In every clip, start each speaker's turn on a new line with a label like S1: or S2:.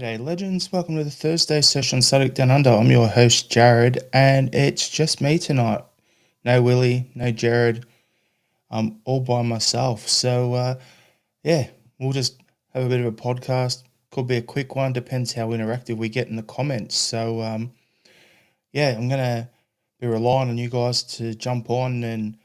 S1: G'day, legends. Welcome to the Thursday Sesh on Celtic Down Under. I'm your host, Jared, and it's just me tonight. No Willie, no Jared. I'm all by myself. So, we'll just have a bit of a podcast. Could be a quick one. Depends how interactive we get in the comments. So, I'm going to be relying on you guys to jump on and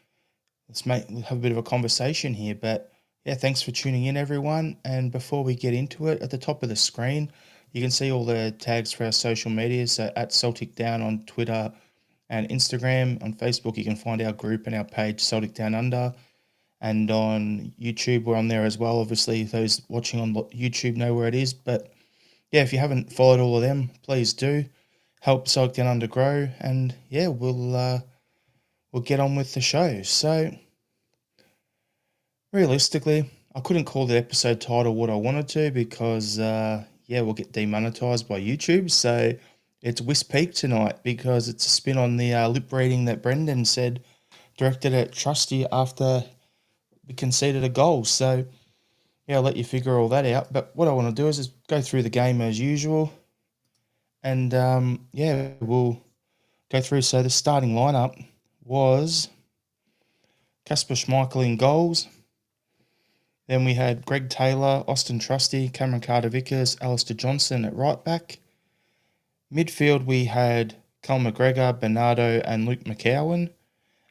S1: have a bit of a conversation here. But yeah, thanks for tuning in, everyone. And before we get into it, at the top of the screen, you can see all the tags for our social media. So at Celtic Down on Twitter and Instagram. On Facebook, you can find our group and our page, Celtic Down Under. And on YouTube, we're on there as well. Obviously, those watching on YouTube know where it is. But yeah, if you haven't followed all of them, please do. Help Celtic Down Under grow. And yeah, we'll get on with the show. So realistically, I couldn't call the episode title what I wanted to because, we'll get demonetized by YouTube. So it's Wisp Peak tonight because it's a spin on the lip reading that Brendan said, directed at Trusty after we conceded a goal. So, yeah, I'll let you figure all that out. But what I want to do is just go through the game as usual. And, we'll go through. So the starting lineup was Kasper Schmeichel in goals. Then we had Greg Taylor, Austin Trusty, Cameron Carter-Vickers, Alistair Johnson at right back. Midfield, we had Cal McGregor, Bernardo, and Luke McCowan.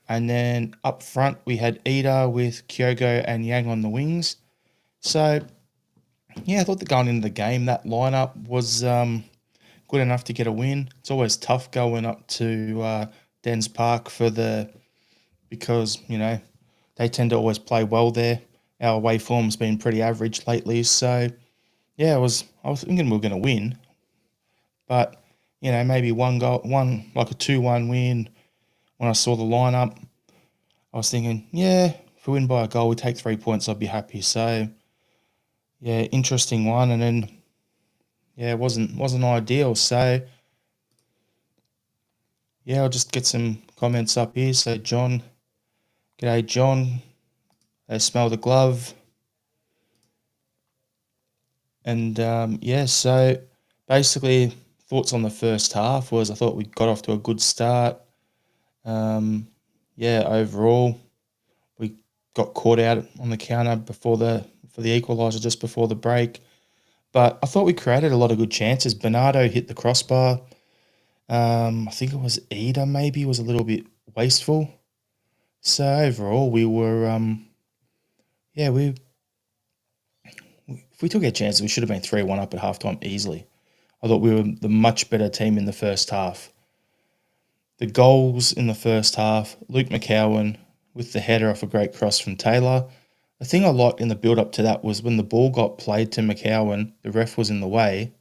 S1: And then up front, we had Ida with Kyogo and Yang on the wings. So, yeah, I thought that going into the game, that lineup was good enough to get a win. It's always tough going up to Dens Park because, they tend to always play well there. Our away form's been pretty average lately. So, yeah, I was thinking we were going to win. But, maybe like a 2-1 win. When I saw the lineup, I was thinking, yeah, if we win by a goal, we take 3 points, I'd be happy. So, yeah, interesting one. And then, yeah, it wasn't ideal. So, yeah, I'll just get some comments up here. So, John, g'day, John. They smell the glove. And, so basically thoughts on the first half was I thought we got off to a good start. Overall, we got caught out on the counter for the equaliser just before the break. But I thought we created a lot of good chances. Bernardo hit the crossbar. I think it was Ida maybe was a little bit wasteful. So overall, we were if we took our chances, we should have been 3-1 up at halftime easily. I thought we were the much better team in the first half. The goals in the first half, Luke McCowan with the header off a great cross from Taylor. The thing I liked in the build-up to that was when the ball got played to McCowan, the ref was in the way,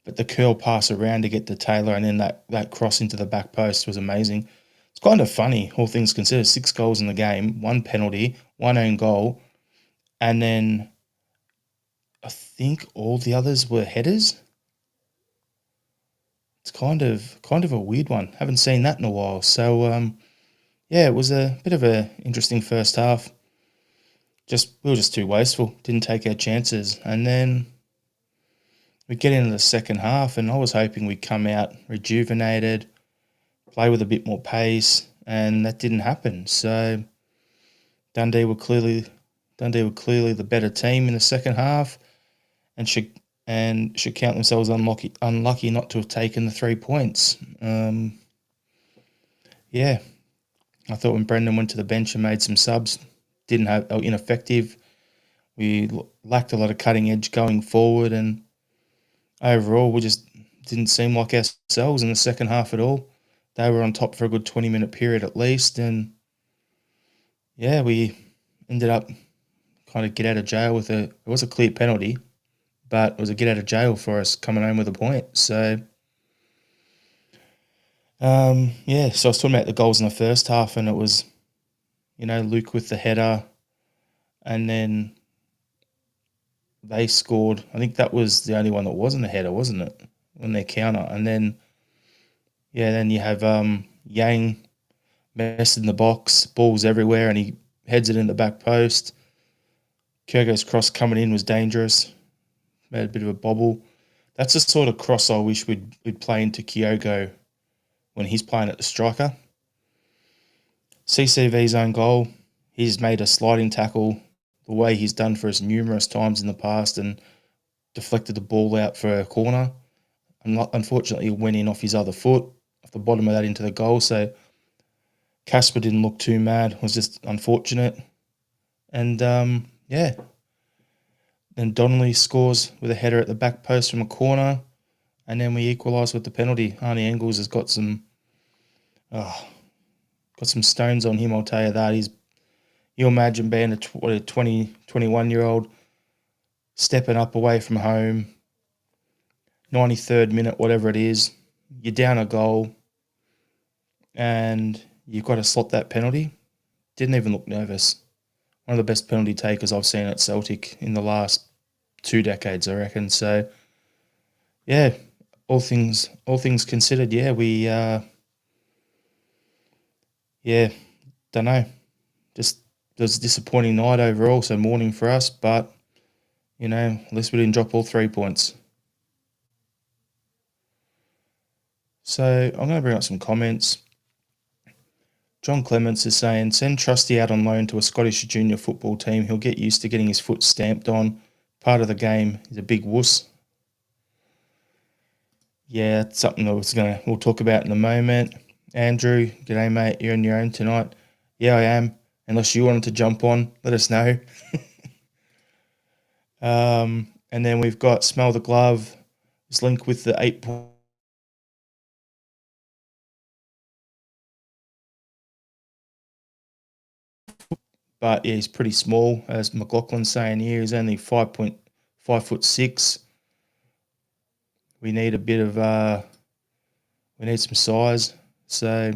S1: but the curl pass around to get to Taylor and then that cross into the back post was amazing. It's kind of funny, all things considered. 6 goals in the game, 1 penalty, 1 own goal, and then I think all the others were headers. It's kind of a weird one. Haven't seen that in a while. So, it was a bit of an interesting first half. We were just too wasteful. Didn't take our chances. And then we get into the second half, and I was hoping we'd come out rejuvenated, play with a bit more pace, and that didn't happen. So Dundee were clearly the better team in the second half, and should count themselves unlucky not to have taken the 3 points. I thought when Brendan went to the bench and made some subs, ineffective. We lacked a lot of cutting edge going forward, and overall we just didn't seem like ourselves in the second half at all. They were on top for a good 20-minute period at least, and we ended up kind of get out of jail it was a clear penalty, but it was a get out of jail for us coming home with a point. So, so I was talking about the goals in the first half, and it was, Luke with the header, and then they scored. I think that was the only one that wasn't a header, wasn't it? On their counter. And then, then you have Yang messed in the box, balls everywhere, and he heads it in the back post. Kyogo's cross coming in was dangerous. Made a bit of a bobble. That's the sort of cross I wish we'd play into Kyogo when he's playing at the striker. CCV's own goal, he's made a sliding tackle the way he's done for us numerous times in the past and deflected the ball out for a corner. Unfortunately, it went in off his other foot, off the bottom of that into the goal. So Casper didn't look too mad. It was just unfortunate. And yeah. Then Donnelly scores with a header at the back post from a corner. And then we equalise with the penalty. Arnie Engels has got some stones on him, I'll tell you that. You imagine being a 20, 21-year-old stepping up away from home, 93rd minute, whatever it is, you're down a goal, and you've got to slot that penalty. Didn't even look nervous. One of the best penalty takers I've seen at Celtic in the last 2 decades, I reckon. So, yeah, all things considered, yeah, we, don't know. Just it was a disappointing night overall, so morning for us, but, at least we didn't drop all 3 points. So I'm going to bring up some comments. John Clements is saying, send Trusty out on loan to a Scottish junior football team. He'll get used to getting his foot stamped on. Part of the game. He's a big wuss. Yeah, it's something that we'll talk about in a moment. Andrew, g'day mate, you're on your own tonight. Yeah, I am. Unless you wanted to jump on, let us know. And then we've got Smell the Glove. It's linked with the 8 point. But yeah, he's pretty small, as McLaughlin's saying here. He's only 5'6". We need a bit of we need some size. So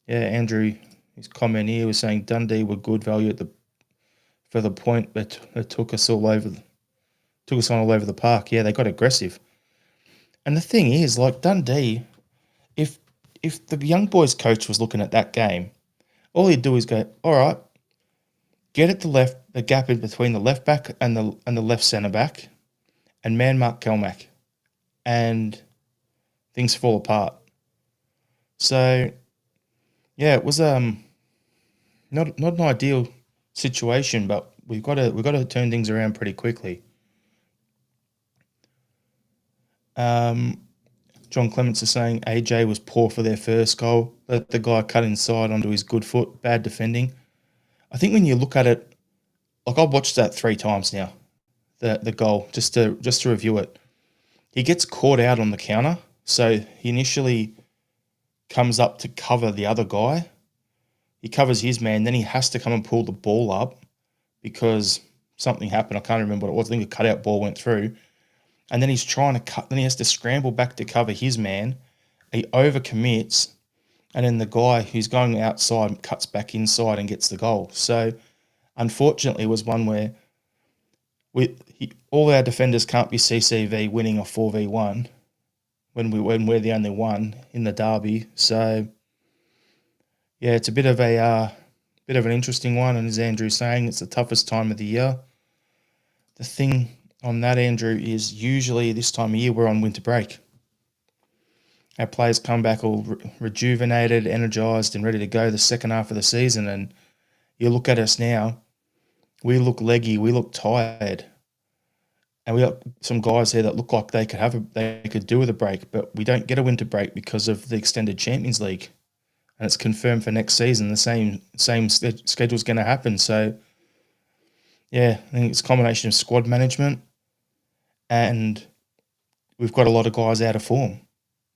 S1: yeah, Andrew, his comment here was saying Dundee were good value for the point, but it took us all over the park. Yeah, they got aggressive. And the thing is, like Dundee, if the young boys coach was looking at that game, all he'd do is go, all right, get at the gap in between the left back and the left centre back, and man mark Kilmarnock, and things fall apart. So yeah, it was not an ideal situation, but we've got to turn things around pretty quickly. John Clements is saying AJ was poor for their first goal. Let the guy cut inside onto his good foot. Bad defending. I think when you look at it, like I've watched that 3 times now, the goal, just to review it. He gets caught out on the counter, so he initially comes up to cover the other guy. He covers his man, then he has to come and pull the ball up because something happened. I can't remember what it was. I think a cutout ball went through. And then he's trying to cut, then he has to scramble back to cover his man. He overcommits, and then the guy who's going outside cuts back inside and gets the goal. So, unfortunately, it was one where all our defenders can't be CCV winning a 4v1 when we're the only one in the derby. So, yeah, it's a bit of an interesting one, and as Andrew's saying, it's the toughest time of the year. The thing on that, Andrew, is usually this time of year we're on winter break. Our players come back all rejuvenated, energised, and ready to go the second half of the season. And you look at us now, we look leggy, we look tired, and we got some guys here that look like they could do with a break, but we don't get a winter break because of the extended Champions League, and it's confirmed for next season. The same schedule's going to happen. So, yeah, I think it's a combination of squad management, and we've got a lot of guys out of form.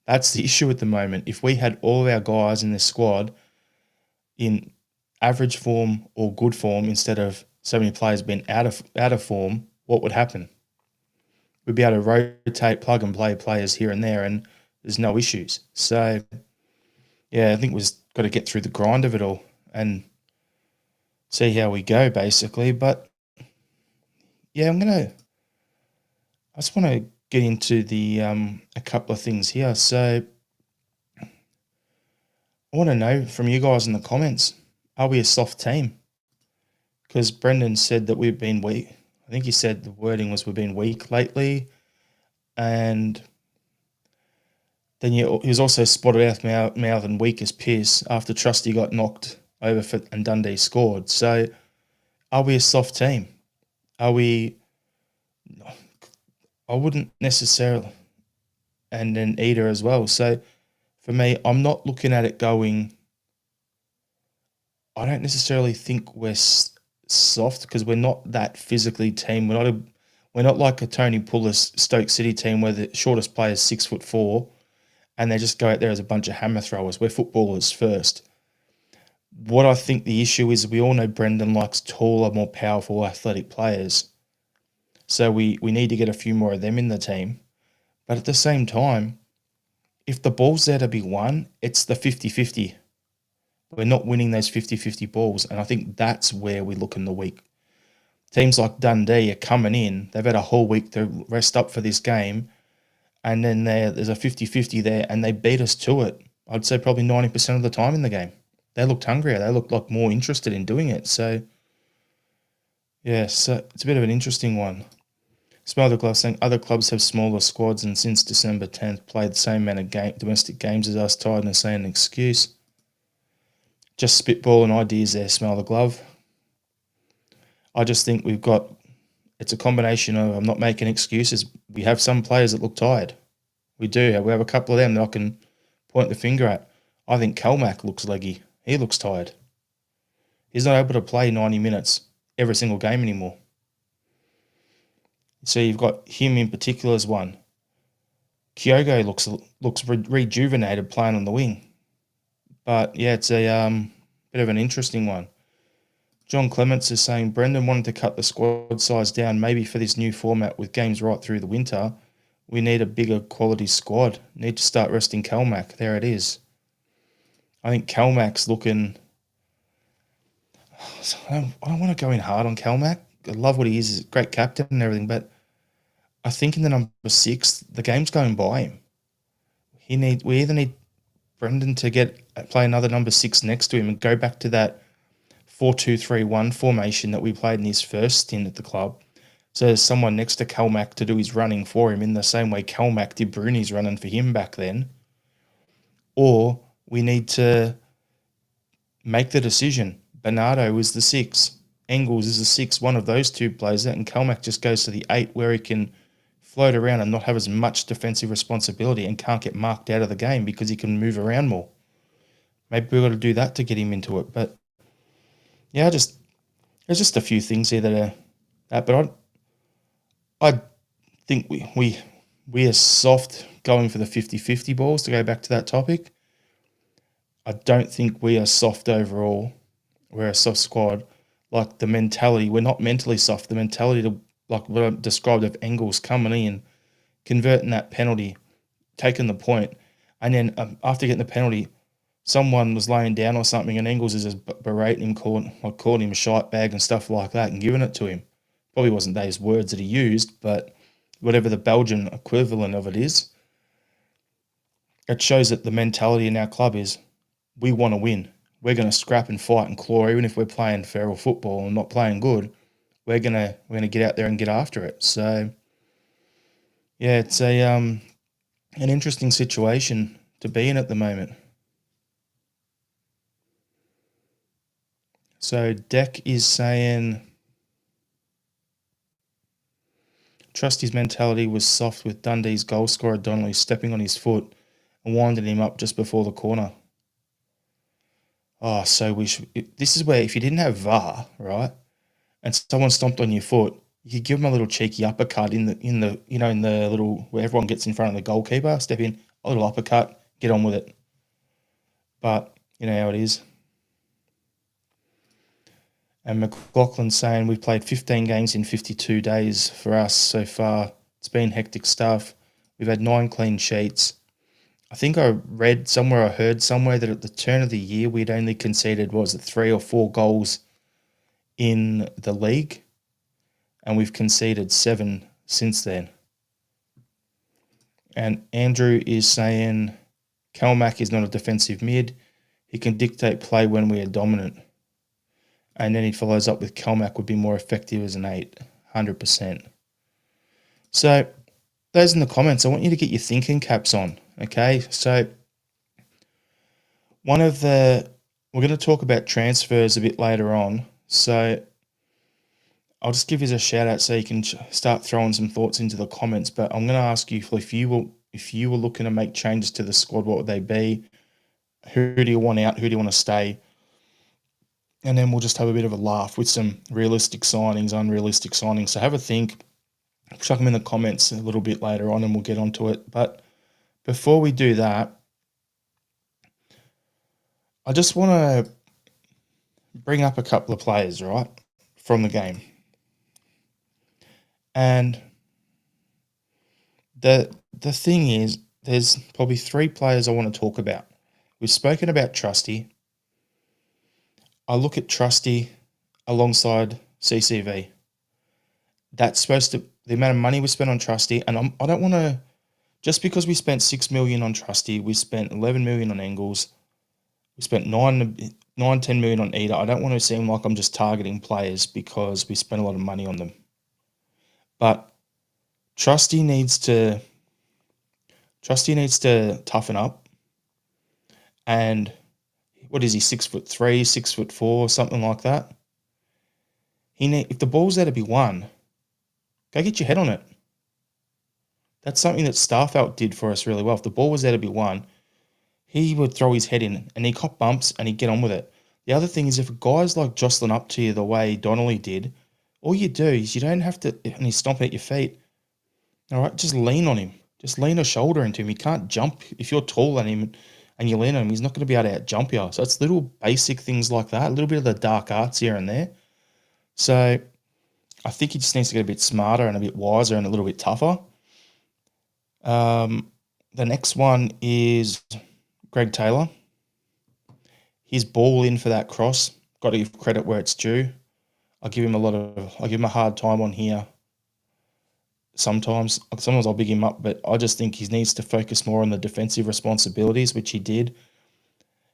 S1: That's the issue at the moment. If we had all of our guys in this squad in average form or good form instead of so many players being out of form, what would happen? We'd be able to rotate, plug and play players here and there, and there's no issues. So, yeah, I think we've got to get through the grind of it all and see how we go, basically. But, yeah, I just want to get into a couple of things here. So I want to know from you guys in the comments, are we a soft team? Because Brendan said that we've been weak. I think he said the wording was we've been weak lately. And then he was also spotted out mouth and weak as piss after Trusty got knocked over and Dundee scored. So are we a soft team? Are we? I wouldn't necessarily, and then Eder as well. So for me, I'm not looking at it going, I don't necessarily think we're soft because we're not that physically team. We're not like a Tony Pulis Stoke City team where the shortest player is 6'4" and they just go out there as a bunch of hammer throwers. We're footballers first. What I think the issue is, we all know Brendan likes taller, more powerful, athletic players. So we need to get a few more of them in the team. But at the same time, if the ball's there to be won, it's the 50-50. We're not winning those 50-50 balls, and I think that's where we look in the week. Teams like Dundee are coming in. They've had a whole week to rest up for this game, and then there's a 50-50 there, and they beat us to it. I'd say probably 90% of the time in the game. They looked hungrier. They looked like more interested in doing it. So, yeah, so it's a bit of an interesting one. Smell the Glove saying other clubs have smaller squads and since December 10th played the same amount of domestic games as us. Tiredness saying an excuse. Just spitballing ideas there, Smell the Glove. I just think it's a combination of, I'm not making excuses. We have some players that look tired. We do. We have a couple of them that I can point the finger at. I think Kilmarnock looks leggy. He looks tired. He's not able to play 90 minutes every single game anymore. So you've got him in particular as one. Kyogo looks rejuvenated playing on the wing. But, yeah, it's a bit of an interesting one. John Clements is saying Brendan wanted to cut the squad size down maybe for this new format with games right through the winter. We need a bigger quality squad. Need to start resting Kelmac. There it is. I think Kelmac's looking... I don't want to go in hard on Kelmac. I love what he is. He's a great captain and everything, but I think in the number 6, the game's going by him. We either need Brendan to play another number 6 next to him and go back to that 4-2-3-1 formation that we played in his first stint at the club. So there's someone next to Kelmac to do his running for him in the same way Kelmac did Bruni's running for him back then. Or we need to make the decision. Bernardo is the 6. Engels is the 6. One of those two plays it, and Kelmac just goes to the 8 where he can float around and not have as much defensive responsibility and can't get marked out of the game because he can move around more. Maybe we've got to do that to get him into it. But, yeah, there's just a few things here that are that. But I think we are soft going for the 50-50 balls, to go back to that topic. I don't think we are soft overall. We're a soft squad. Like the mentality, we're not mentally soft. The mentality to, like what I described of Engels coming in, converting that penalty, taking the point, and then after getting the penalty, someone was laying down or something, and Engels is just berating him, calling him a shite bag and stuff like that, and giving it to him. Probably wasn't those words that he used, but whatever the Belgian equivalent of it is, it shows that the mentality in our club is we want to win. We're going to scrap and fight and claw, even if we're playing feral football and not playing good. We're gonna get out there and get after it. So, yeah, it's an interesting situation to be in at the moment. So Deck is saying Trusty's mentality was soft with Dundee's goal scorer Donnelly stepping on his foot and winding him up just before the corner. Oh, so this is where if you didn't have VAR, right, and someone stomped on your foot, you could give them a little cheeky uppercut in the little where everyone gets in front of the goalkeeper, step in, a little uppercut, get on with it. But you know how it is. And McLaughlin's saying we've played 15 games in 52 days for us so far. It's been hectic stuff. We've had 9 clean sheets. I think I read somewhere, I heard somewhere that at the turn of the year we'd only conceded, 3 or 4 goals in the league, and we've conceded 7 since then. And Andrew is saying Kelmac is not a defensive mid. He can dictate play when we are dominant. And then he follows up with Kelmac would be more effective as an 8, 100%. So those in the comments, I want you to get your thinking caps on. Okay, so one of the we're going to talk about transfers a bit later on. So I'll just give you a shout out so you can start throwing some thoughts into the comments. But I'm going to ask you if you were looking to make changes to the squad, what would they be? Who do you want out? Who do you want to stay? And then we'll just have a bit of a laugh with some realistic signings, unrealistic signings. So have a think. Chuck them in the comments a little bit later on, and we'll get onto it. But before we do that, I just want to bring up a couple of players, right, from the game. And the thing is, there's probably three players I want to talk about. We've spoken about Trusty. I look at Trusty alongside CCV. That's supposed to the amount of money we spent on Trusty, and I don't want to just because we spent 6 million on Trusty, we spent 11 million on Engels, we spent 10 million on Eder. I don't want to seem like I'm just targeting players because we spent a lot of money on them. But Trusty needs to toughen up. And what is he, 6'3", 6'4", something like that? If the ball's there to be won, go get your head on it. That's something that Starfelt did for us really well. If the ball was there to be won, he would throw his head in and he caught bumps and he'd get on with it. The other thing is if a guy's like jostling up to you the way Donnelly did, all you do is you don't have to, and he's stomping at your feet, all right, just lean on him. Just lean a shoulder into him. He can't jump. If you're tall on him and you lean on him, he's not going to be able to out-jump you. So it's little basic things like that, a little bit of the dark arts here and there. So I think he just needs to get a bit smarter and a bit wiser and a little bit tougher. The next one is Greg Taylor. His ball in for that cross. Got to give credit where it's due. I give him a hard time on here. Sometimes I'll big him up, but I just think he needs to focus more on the defensive responsibilities, which he did.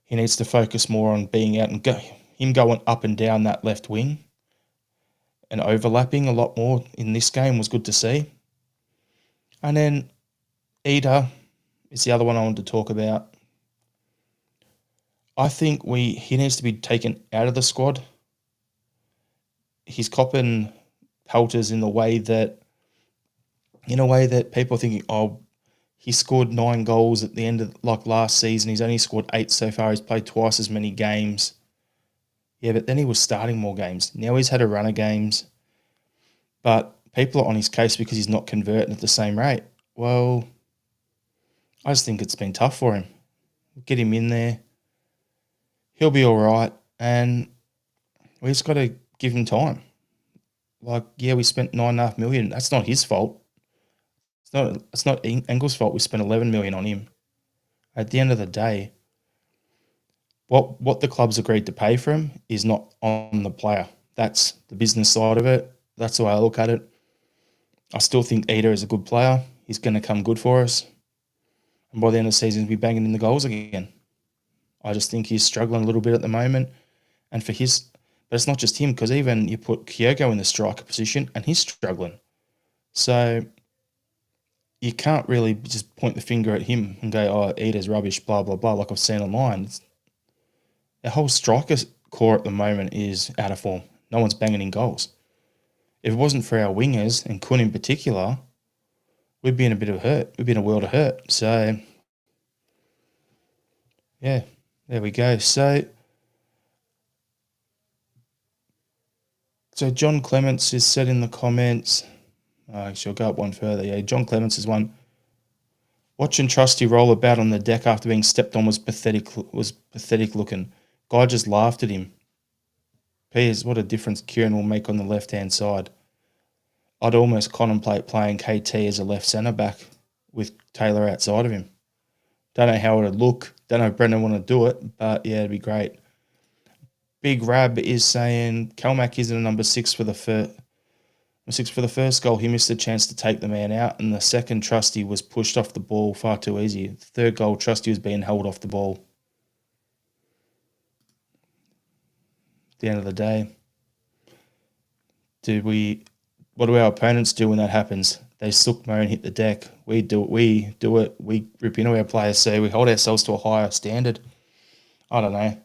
S1: He needs to focus more on being out and going up and down that left wing and overlapping a lot more in this game was good to see. And then Eder is the other one I wanted to talk about. I think he needs to be taken out of the squad. He's copping pelters in a way that people are thinking, oh, he scored 9 goals at the end of like last season. He's only scored 8 so far. He's played twice as many games. Yeah, but then he was starting more games. Now he's had a run of games. But people are on his case because he's not converting at the same rate. Well, I just think it's been tough for him. Get him in there. He'll be all right. And we just got to give him time. Like, yeah, we spent 9.5 million. That's not his fault. It's not Engel's fault we spent 11 million on him. At the end of the day, what the club's agreed to pay for him is not on the player. That's the business side of it. That's the way I look at it. I still think Eder is a good player. He's going to come good for us. And by the end of the season, he'll be banging in the goals again. I just think he's struggling a little bit at the moment. But it's not just him, because even you put Kyogo in the striker position and he's struggling. So you can't really just point the finger at him and go, oh, Eder's rubbish, blah, blah, blah, like I've seen online. The whole striker core at the moment is out of form. No one's banging in goals. If it wasn't for our wingers, and Kun in particular, we'd be in a bit of hurt. We'd be in a world of hurt. So, yeah, there we go. So John Clements has said in the comments, actually, I'll go up one further. Yeah, John Clements is one. Watching Trusty roll about on the deck after being stepped on was pathetic looking. Guy just laughed at him. Piers, what a difference Kieran will make on the left-hand side. I'd almost contemplate playing KT as a left centre-back with Taylor outside of him. Don't know how it would look. Don't know if Brendan want to do it, but yeah, it'd be great. Big Rab is saying Calmac isn't a number 6 for the first goal. He missed a chance to take the man out, and the second, Trusty was pushed off the ball far too easy. The third goal, Trusty was being held off the ball. At the end of the day, what do our opponents do when that happens? they sook Mo and hit the deck. We do it. We rip into our players, so we hold ourselves to a higher standard. I don't know.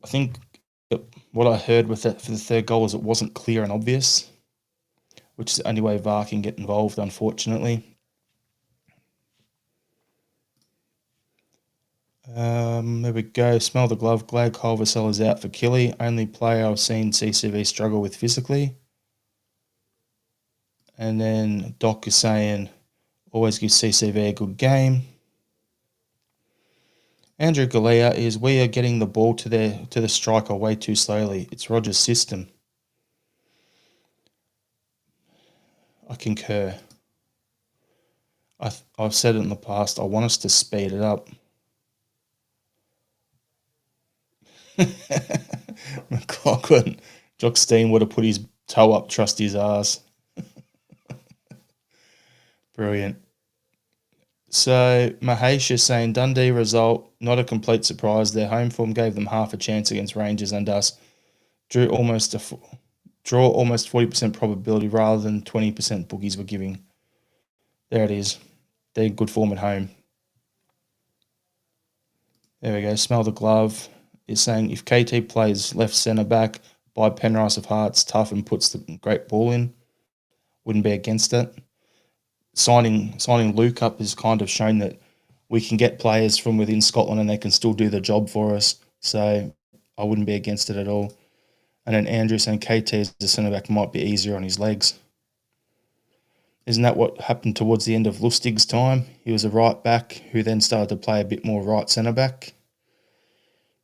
S1: I think what I heard with it for the third goal was it wasn't clear and obvious, which is the only way VAR can get involved, unfortunately. There we go. Smell the glove. Glad Culvercella's out for Killy. Only player I've seen CCV struggle with physically. And then Doc is saying, always give CCV a good game. Andrew Galea is, we are getting the ball to the striker way too slowly. It's Roger's system. I concur. I've said it in the past. I want us to speed it up. McLaughlin, Jock Steen would have put his toe up, trust his ass. Brilliant. So Mahesh is saying Dundee result, not a complete surprise. Their home form gave them half a chance against Rangers and us. Draw almost 40% probability rather than 20% bookies were giving. There it is. They're good form at home. There we go. Smell the glove is saying if KT plays left centre back by Penrice of Hearts, tough and puts the great ball in, wouldn't be against it. Signing Luke up has kind of shown that we can get players from within Scotland and they can still do the job for us. So I wouldn't be against it at all. And then Andrew saying KT as a centre back might be easier on his legs. Isn't that what happened towards the end of Lustig's time? He was a right back who then started to play a bit more right centre back.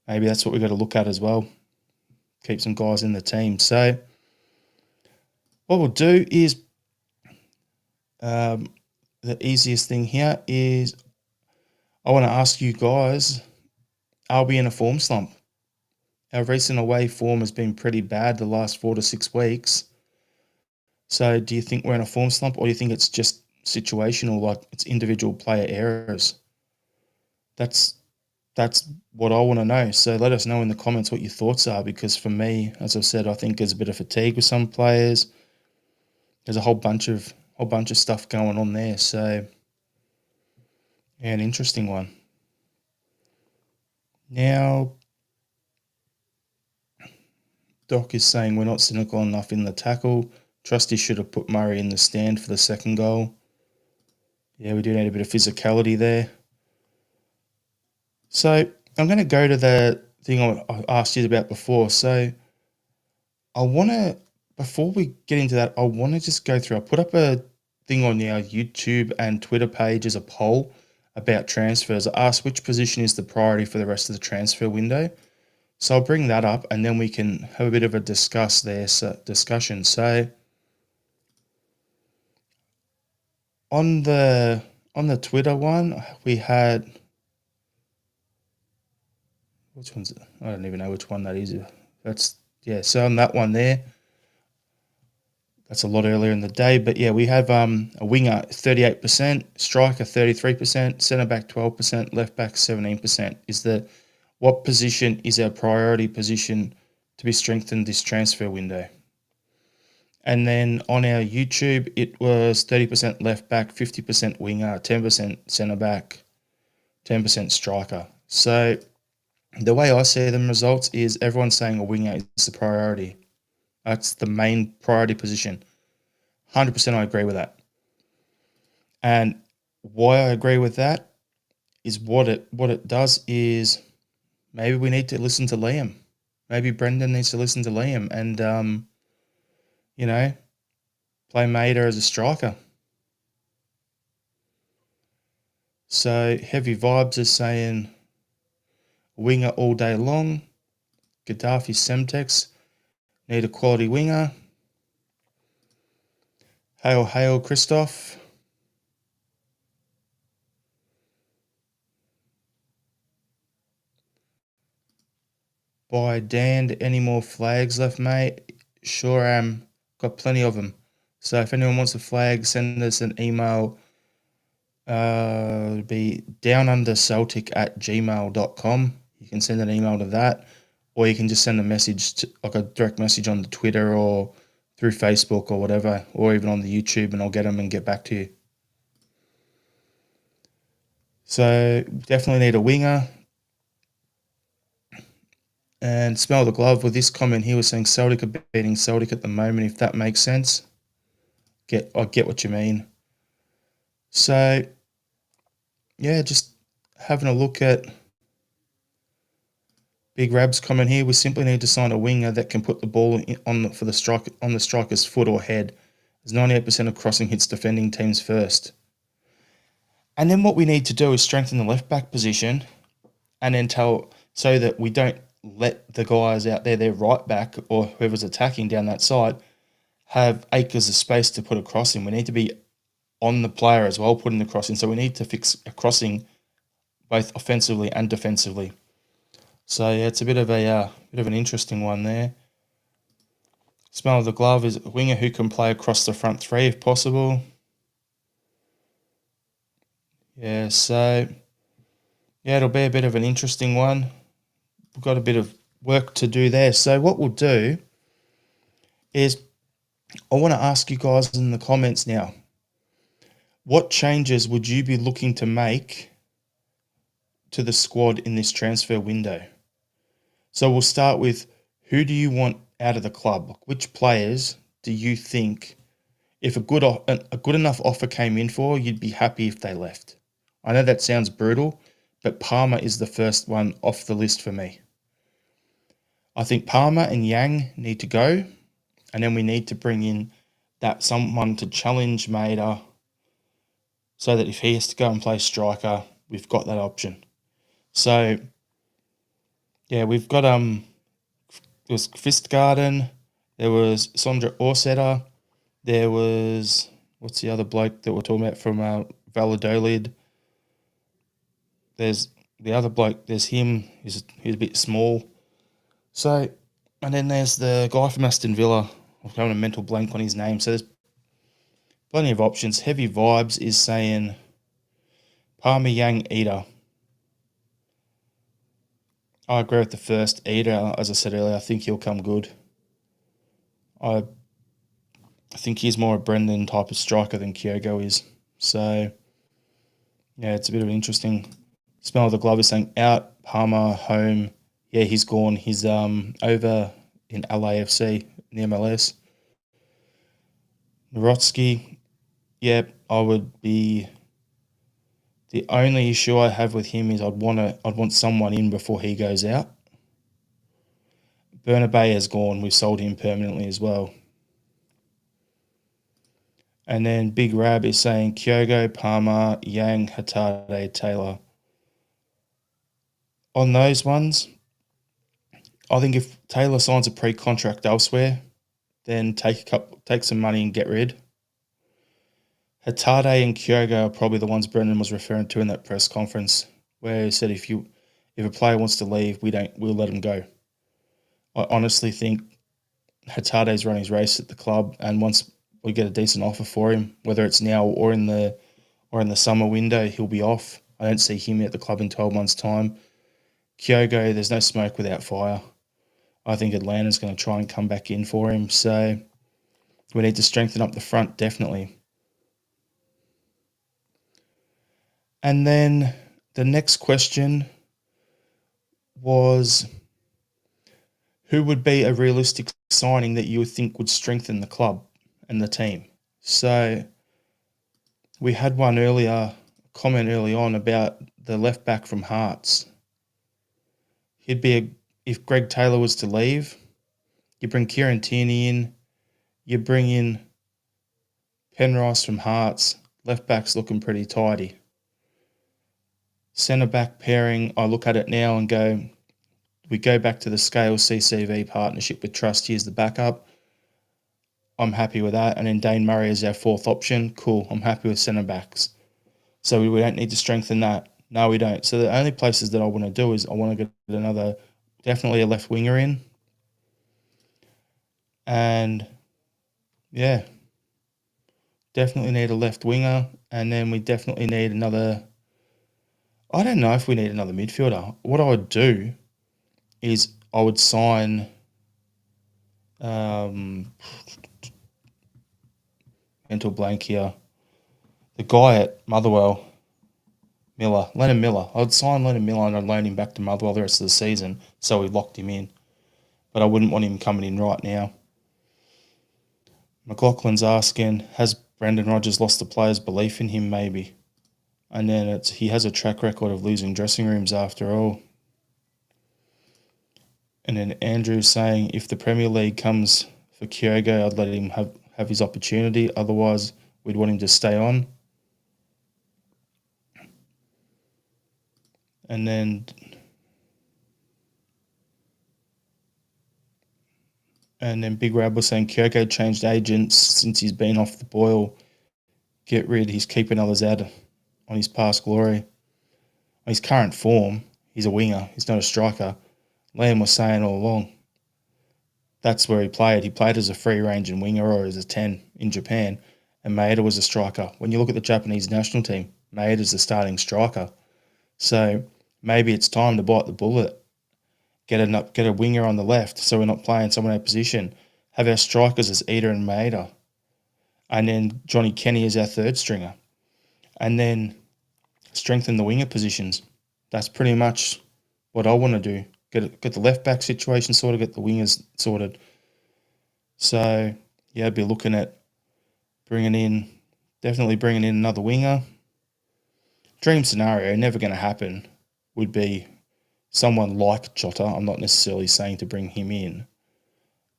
S1: Maybe that's what we've got to look at as well. Keep some guys in the team. So what we'll do is the easiest thing here is I want to ask you guys, are we in a form slump? Our recent away form has been pretty bad the last 4 to 6 weeks. So do you think we're in a form slump or do you think it's just situational, like it's individual player errors? That's what I want to know. So let us know in the comments what your thoughts are, because for me, as I've said, I think there's a bit of fatigue with some players. There's a whole bunch of stuff going on there. So yeah, an interesting one. Now, Doc is saying we're not cynical enough in the tackle. Trusty should have put Murray in the stand for the second goal. Yeah, we do need a bit of physicality there. So I'm going to go to the thing I asked you about before. So I want to, before we get into that, I want to just go through. I put up a thing on our YouTube and Twitter page as a poll about transfers. I asked which position is the priority for the rest of the transfer window. So I'll bring that up and then we can have a bit of a discussion. So on the Twitter one, we had, which one's it? I don't even know which one that is. So on that one there, that's a lot earlier in the day, but yeah, we have a winger 38%, striker 33%, centre back 12%, left back 17%. What position is our priority position to be strengthened this transfer window? And then on our YouTube, it was 30% left back, 50% winger, 10% centre back, 10% striker. So the way I see them results is everyone's saying a winger is the priority. That's the main priority position. 100% I agree with that. And why I agree with that is what it does is maybe we need to listen to Liam. Maybe Brendan needs to listen to Liam and, play Mader as a striker. So Heavy Vibes is saying winger all day long. Gaddafi Semtex, need a quality winger. Hail, Christoph. By Dan, any more flags left, mate? Sure am. Got plenty of them. So if anyone wants a flag, send us an email. It'll be downunderceltic@gmail.com. You can send an email to that, or you can just send a message, like a direct message on the Twitter or through Facebook or whatever, or even on the YouTube, and I'll get them and get back to you. So definitely need a winger. And smell the glove with this comment here was saying Celtic are beating Celtic at the moment, if that makes sense. I get what you mean. So yeah, just having a look at Big Rab's comment here. We simply need to sign a winger that can put the ball on the striker's foot or head, as 98% of crossing hits defending teams first. And then what we need to do is strengthen the left back position, and then so that we don't let the guys out there, their right back or whoever's attacking down that side, have acres of space to put a cross in. We need to be on the player as well, putting the cross in. So we need to fix a crossing both offensively and defensively. So yeah, it's a bit of an interesting one there. Smell of the glove is a winger who can play across the front three if possible. Yeah, so yeah, it'll be a bit of an interesting one. We've got a bit of work to do there. So what we'll do is I want to ask you guys in the comments now, what changes would you be looking to make to the squad in this transfer window? So we'll start with, who do you want out of the club? Which players do you think, if a good enough offer came in for, you'd be happy if they left? I know that sounds brutal, but Palmer is the first one off the list for me. I think Palmer and Yang need to go, and then we need to bring in someone to challenge Maeda, so that if he has to go and play striker, we've got that option. So yeah, we've got there was Kvistgarden, there was Sondre Orsetter, there was, what's the other bloke that we're talking about from Valladolid? There's the other bloke, there's him, he's a bit small. So, and then there's the guy from Aston Villa. I'm having a mental blank on his name. So there's plenty of options. Heavy Vibes is saying Palmer, Yang, Eder. I agree with the first. Eder, as I said earlier, I think he'll come good. I think he's more a Brendan type of striker than Kyogo is. So, yeah, it's a bit of an interesting. Smell of the glove is saying out, Palmer, home. Yeah, he's gone. He's over in LAFC, in the MLS. Narotsky, yep, I would be. The only issue I have with him is I'd want someone in before he goes out. Bernabé has gone. We've sold him permanently as well. And then Big Rab is saying Kyogo, Palmer, Yang, Hatade, Taylor. On those ones, I think if Taylor signs a pre-contract elsewhere, then take some money and get rid. Hatade and Kyogo are probably the ones Brendan was referring to in that press conference, where he said if a player wants to leave, we'll let him go. I honestly think Hatade's run his race at the club, and once we get a decent offer for him, whether it's now or in the summer window, he'll be off. I don't see him at the club in 12 months' time. Kyogo, there's no smoke without fire. I think Atlanta's going to try and come back in for him, so we need to strengthen up the front, definitely. And then the next question was, who would be a realistic signing that you would think would strengthen the club and the team? So we had comment early on about the left back from Hearts. If Greg Taylor was to leave, you bring Kieran Tierney in, you bring in Penrice from Hearts, left back's looking pretty tidy. Centre back pairing, I look at it now and go, we go back to the Scale CCV partnership with Trusty as the backup. I'm happy with that. And then Dane Murray is our fourth option. Cool. I'm happy with centre backs. So we don't need to strengthen that. No, we don't. So the only places that I want to do is I want to get definitely a left winger in. And yeah, definitely need a left winger. And then we definitely need I don't know if we need another midfielder. What I would do is I would sign, mental blank here. The guy at Motherwell, Lennon Miller. I'd sign Lennon Miller and I'd loan him back to Motherwell the rest of the season, so we locked him in. But I wouldn't want him coming in right now. McLaughlin's asking, has Brendan Rodgers lost the players' belief in him? Maybe. And then he has a track record of losing dressing rooms after all. And then Andrew's saying, if the Premier League comes for Kyogo, I'd let him have his opportunity. Otherwise, we'd want him to stay on. And then Big Rab was saying Kyogo changed agents since he's been off the boil. Get rid. He's keeping others out on his past glory. On his current form, he's a winger. He's not a striker. Liam was saying all along, that's where he played. He played as a free-ranging winger or as a 10 in Japan, and Maeda was a striker. When you look at the Japanese national team, Maeda's the starting striker. So maybe it's time to bite the bullet. Get a winger on the left so we're not playing someone out of position. Have our strikers as Ida and Maeda. And then Johnny Kenny is our third stringer. And then strengthen the winger positions. That's pretty much what I want to do. Get the left back situation sorted, get the wingers sorted. So yeah, I'd be looking at definitely bringing in another winger. Dream scenario, never going to happen, would be someone like Jota. I'm not necessarily saying to bring him in,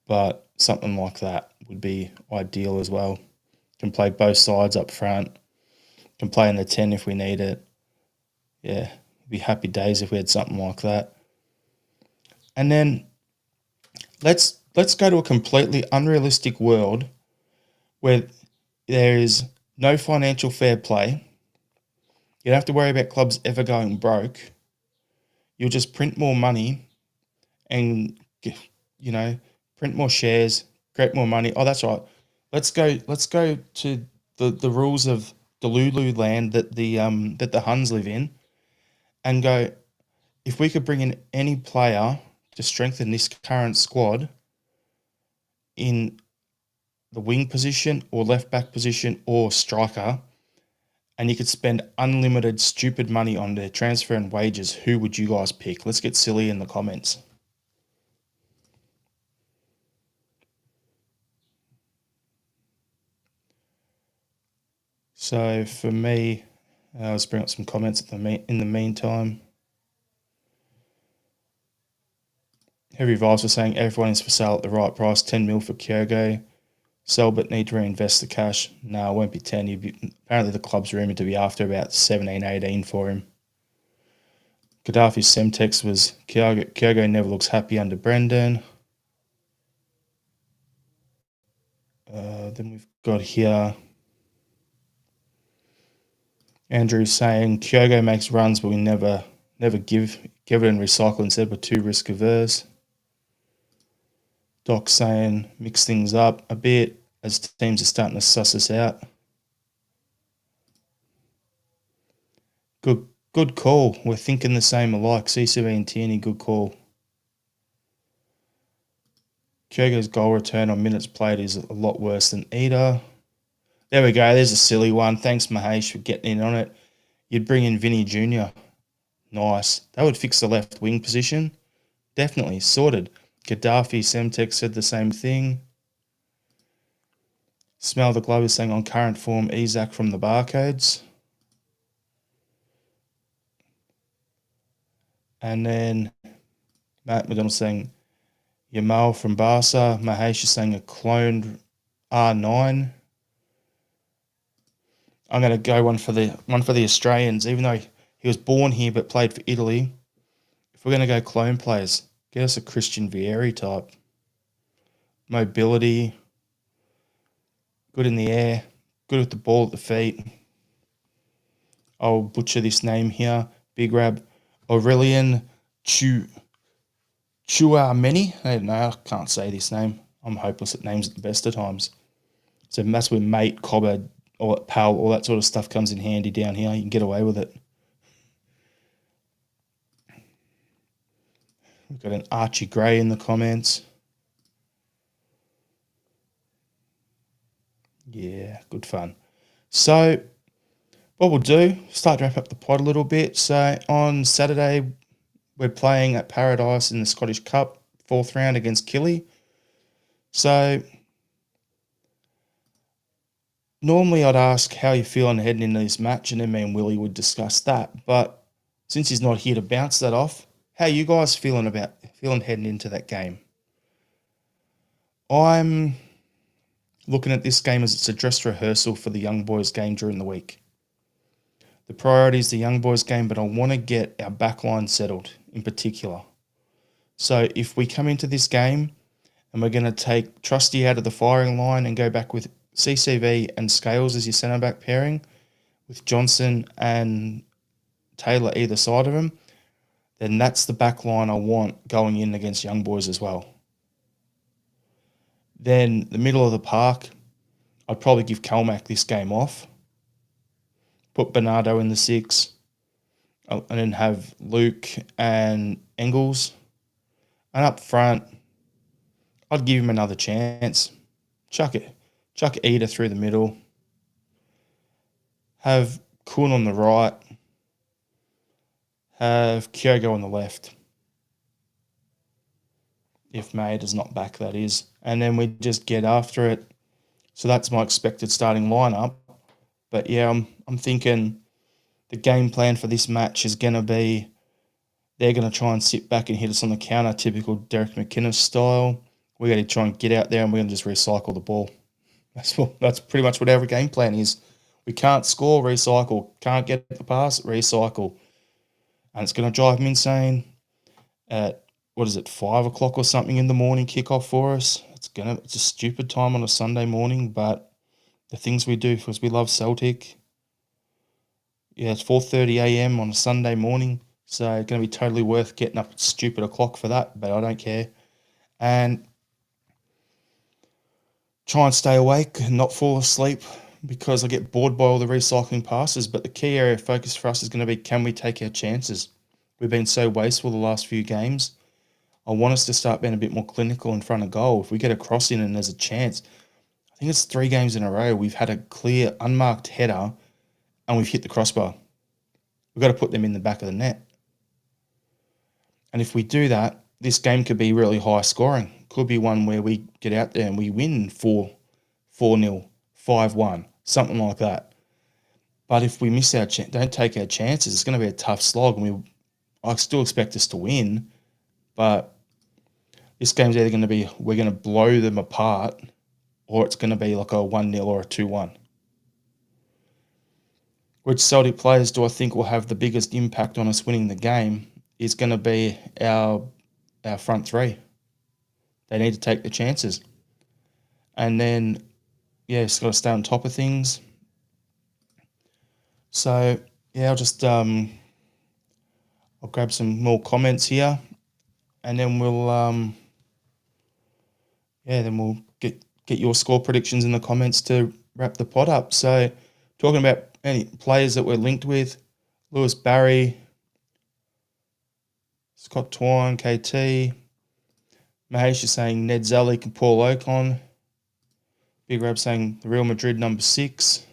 S1: but something like that would be ideal as well. Can play both sides up front. Can play in the 10 if we need it. Yeah, it'd be happy days if we had something like that. And then let's go to a completely unrealistic world where there is no financial fair play. You don't have to worry about clubs ever going broke. You'll just print more money and, print more shares, create more money. Oh, that's right. Let's go to the rules of the Lulu land that the Huns live in and go, if we could bring in any player to strengthen this current squad in the wing position or left back position or striker, and you could spend unlimited stupid money on their transfer and wages, who would you guys pick? Let's get silly in the comments. So for me, let's bring up some comments in the meantime. Heavy Vibes was saying everyone is for sale at the right price, 10 mil for Kyogo. Sell but need to reinvest the cash. No, it won't be 10. Apparently the club's rumoured to be after about 17, 18 for him. Gaddafi's Semtex was Kyogo never looks happy under Brendan. Then we've got here Andrew saying Kyogo makes runs, but we never give it and recycle instead. We're too risk averse. Doc saying mix things up a bit as teams are starting to suss us out. Good call. We're thinking the same alike. CCB and Tierney, good call. Kyogo's goal return on minutes played is a lot worse than Ida. There we go. There's a silly one. Thanks, Mahesh, for getting in on it. You'd bring in Vinny Jr. Nice. That would fix the left wing position. Definitely. Sorted. Gaddafi Semtex said the same thing. Smell the Globe is saying on current form, Isaac from the barcodes. And then Matt McDonald saying Yamal from Barca. Mahesh is saying a cloned R9. I'm going to go one for the Australians, even though he was born here but played for Italy. If we're going to go clone players, get us a Christian Vieri type. Mobility, good in the air, good with the ball at the feet. I'll butcher this name here. Big Rab, Aurelian Chouameni. I don't know, I can't say this name. I'm hopeless at names at the best of times. So that's where mate, cobber, or pal, all that sort of stuff comes in handy down here. You can get away with it. We've got an Archie Gray in the comments. Yeah, good fun. So what we'll do, start to wrap up the pod a little bit. So on Saturday, we're playing at Paradise in the Scottish Cup, 4th round against Killy. So normally I'd ask how you feeling heading into this match, and then me and Willie would discuss that. But since he's not here to bounce that off, how you guys feeling heading into that game? I'm looking at this game as it's a dress rehearsal for the young boys game during the week. The priority is the young boys game, but I want to get our backline settled in particular. So if we come into this game and we're going to take Trusty out of the firing line and go back with CCV and Scales as your centre back pairing, with Johnson and Taylor either side of him, then that's the back line I want going in against young boys as well. Then the middle of the park, I'd probably give Kilmarnock this game off, put Bernardo in the 6, and then have Luke and Engels. And up front, I'd give him another chance. Chuck Eder through the middle. Have Kuhn on the right. Have Kyogo on the left. If May does not back, that is. And then we just get after it. So that's my expected starting lineup. But yeah, I'm thinking the game plan for this match is going to be they're going to try and sit back and hit us on the counter, typical Derek McInnes style. We're going to try and get out there and we're going to just recycle the ball. That's pretty much what our game plan is. We can't score, recycle. Can't get the pass, recycle. And it's going to drive them insane at, 5 o'clock or something in the morning kickoff for us. It's a stupid time on a Sunday morning, but the things we do because we love Celtic. Yeah, it's 4:30 a.m. on a Sunday morning, so it's going to be totally worth getting up at stupid o'clock for that, but I don't care. And try and stay awake and not fall asleep because I get bored by all the recycling passes. But the key area of focus for us is going to be, can we take our chances? We've been so wasteful the last few games. I want us to start being a bit more clinical in front of goal. If we get a cross in and there's a chance, I think it's 3 games in a row we've had a clear, unmarked header and we've hit the crossbar. We've got to put them in the back of the net. And if we do that, this game could be really high scoring. Could be one where we get out there and we win 4-0, 5-1, something like that. But if we miss don't take our chances, it's going to be a tough slog. And I still expect us to win, but this game's either going to be we're going to blow them apart, or it's going to be like a 1-0 or a 2-1. Which Celtic players do I think will have the biggest impact on us winning the game is going to be our front three. They need to take the chances. And then, yeah, just got to stay on top of things. So, yeah, I'll grab some more comments here, and then we'll get your score predictions in the comments to wrap the pod up. So, talking about any players that we're linked with, Lewis Barry, Scott Twine, KT, Mahesh is saying Ned Zalik and Paul Ocon. Big Rab saying the Real Madrid number 6.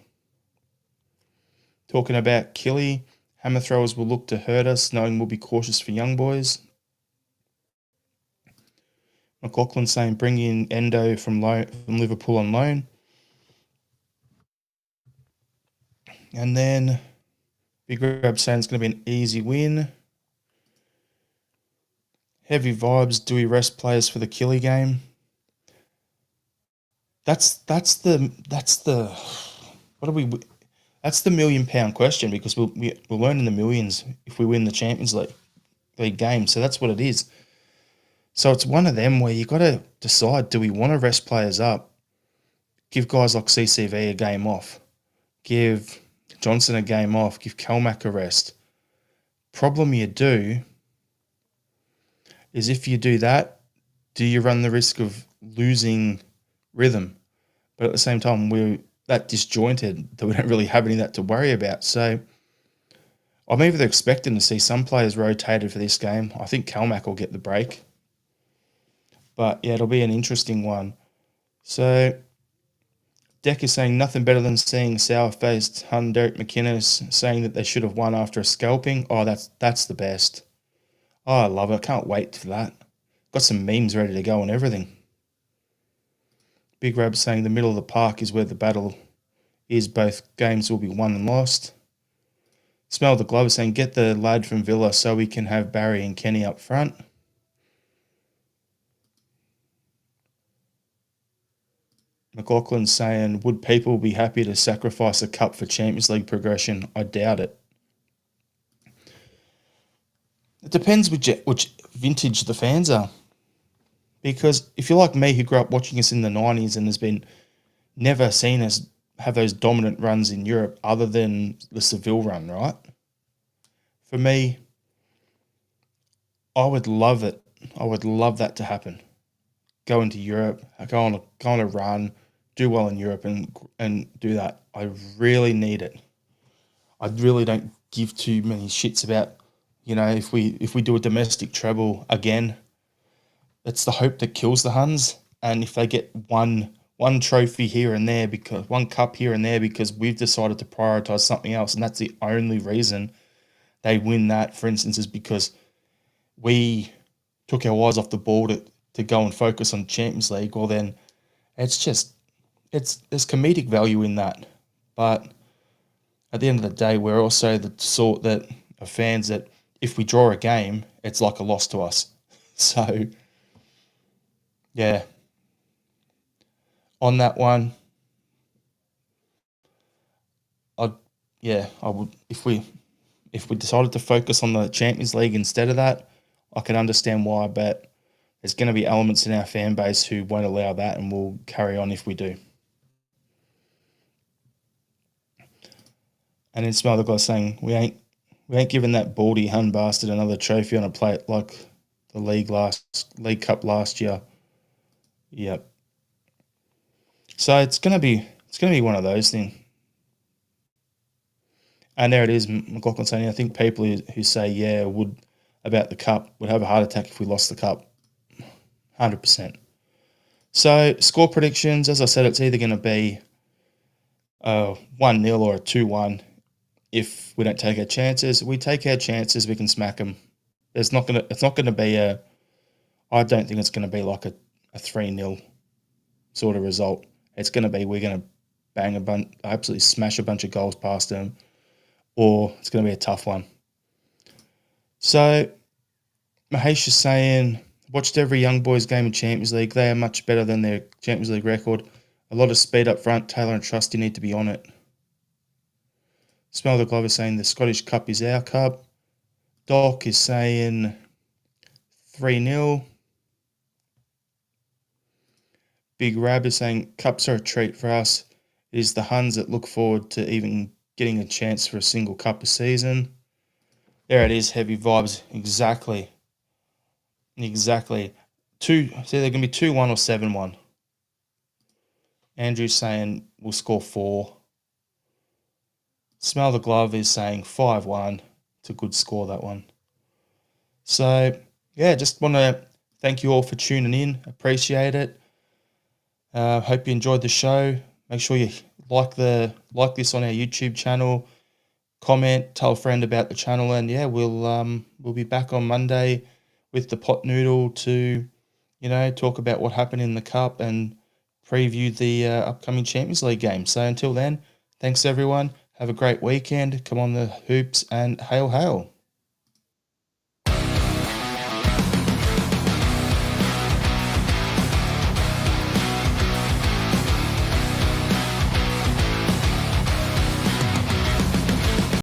S1: Talking about Killy, hammer throwers will look to hurt us, knowing we'll be cautious for young boys. McLaughlin saying bring in Endo from Liverpool on loan. And then Big Rab saying it's going to be an easy win. Heavy vibes. Do we rest players for the Killy game? That's the $1 million question, because we'll earn in the millions if we win the Champions League game. So that's what it is. So it's one of them where you got to decide: do we want to rest players up, give guys like CCV a game off, give Johnson a game off, give Kilmarnock a rest? Problem you do is if you do that, do you run the risk of losing rhythm? But at the same time, we're that disjointed that we don't really have any of that to worry about. So I'm either expecting to see some players rotated for this game. I think Kilmarnock will get the break. But yeah, it'll be an interesting one. So Deck is saying nothing better than seeing sour-faced Hun Derek McInnes saying that they should have won after a scalping. Oh, that's the best. Oh, I love it. I can't wait for that. Got some memes ready to go and everything. Big Rab saying the middle of the park is where the battle is. Both games will be won and lost. Smell the Glover saying get the lad from Villa so we can have Barry and Kenny up front. McLaughlin saying, would people be happy to sacrifice a cup for Champions League progression? I doubt it. It depends which vintage the fans are. Because if you're like me who grew up watching us in the 90s and has been never seen us have those dominant runs in Europe other than the Seville run, right? For me, I would love it. I would love that to happen. Go into Europe, go on a run, do well in Europe and do that. I really need it. I really don't give too many shits about, if we do a domestic treble again, it's the hope that kills the Huns. And if they get one trophy here and there, because one cup here and there because we've decided to prioritize something else, and that's the only reason they win that, for instance, is because we took our eyes off the ball to go and focus on Champions League, well then there's comedic value in that. But at the end of the day, we're also the sort that are fans that if we draw a game, it's like a loss to us. So, yeah. On that one, I would if we decided to focus on the Champions League instead of that, I can understand why, but there's going to be elements in our fan base who won't allow that and will carry on if we do. And then some other guy saying we ain't giving that baldy Hun bastard another trophy on a plate like the League Cup last year. Yep. So it's gonna be one of those things. And there it is, McLaughlin saying, I think people who say would about the cup would have a heart attack if we lost the cup. 100%. So score predictions, as I said, it's either going to be 1-0 or a 2-1. If we don't take our chances, we take our chances, we can smack them. It's not going to be I don't think it's going to be like a 3-0 sort of result. It's going to be we're going to bang absolutely smash a bunch of goals past them, or it's going to be a tough one. So Mahesh is saying, watched every young boys game in Champions League. They are much better than their Champions League record. A lot of speed up front. Taylor and Trusty need to be on it. Smell the Glover saying the Scottish Cup is our cup. Doc is saying 3-0. Big Rab is saying cups are a treat for us. It is the Huns that look forward to even getting a chance for a single cup a season. There it is, heavy vibes. Exactly. So they're going to be 2-1 or 7-1. Andrew's saying we'll score 4. Smell the Glove is saying 5-1. It's a good score, that one. So, just want to thank you all for tuning in. Appreciate it. Hope you enjoyed the show. Make sure you like this on our YouTube channel. Comment, tell a friend about the channel, and we'll be back on Monday with the pot noodle to, talk about what happened in the cup and preview the upcoming Champions League game. So until then, thanks everyone. Have a great weekend. Come on the hoops and hail, hail.